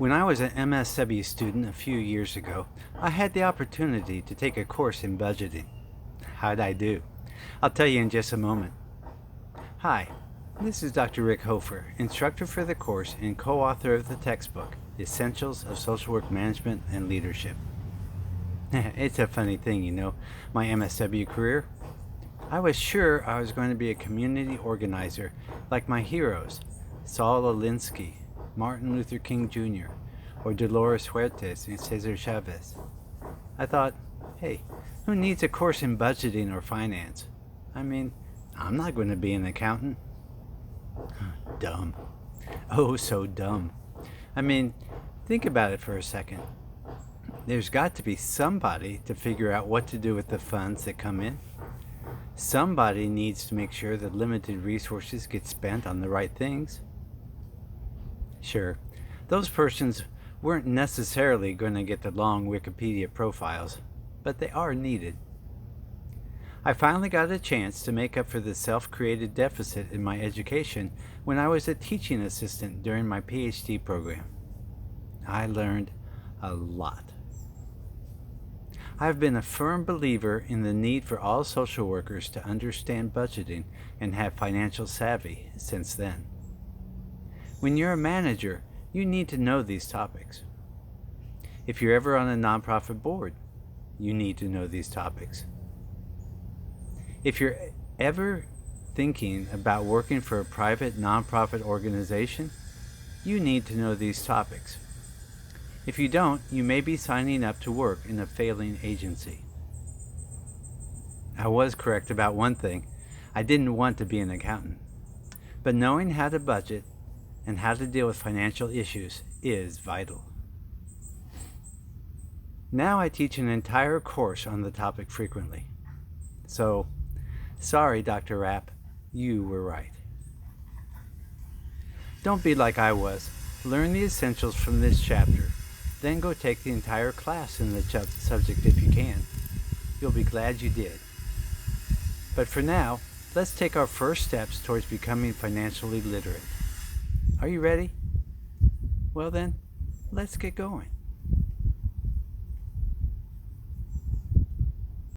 When I was an MSW student a few years ago, I had the opportunity to take a course in budgeting. How'd I do? I'll tell you in just a moment. Hi, this is Dr. Rick Hoefer, instructor for the course and co-author of the textbook, Essentials of Social Work Management and Leadership. It's a funny thing, my MSW career. I was sure I was going to be a community organizer like my heroes, Saul Alinsky, Martin Luther King Jr., or Dolores Huertas and Cesar Chavez. I thought, hey, who needs a course in budgeting or finance? I mean, I'm not going to be an accountant. Dumb. Oh, so dumb. I mean, think about it for a second. There's got to be somebody to figure out what to do with the funds that come in. Somebody needs to make sure that limited resources get spent on the right things. Sure, those persons weren't necessarily going to get the long Wikipedia profiles, but they are needed. I finally got a chance to make up for the self-created deficit in my education when I was a teaching assistant during my PhD program. I learned a lot. I've been a firm believer in the need for all social workers to understand budgeting and have financial savvy since then. When you're a manager, you need to know these topics. If you're ever on a nonprofit board, you need to know these topics. If you're ever thinking about working for a private nonprofit organization, you need to know these topics. If you don't, you may be signing up to work in a failing agency. I was correct about one thing. I didn't want to be an accountant. But knowing how to budget and how to deal with financial issues is vital. Now I teach an entire course on the topic frequently. So, sorry, Dr. Rapp, you were right. Don't be like I was. Learn the essentials from this chapter. Then go take the entire class in the subject if you can. You'll be glad you did. But for now, let's take our first steps towards becoming financially literate. Are you ready? Well then, let's get going.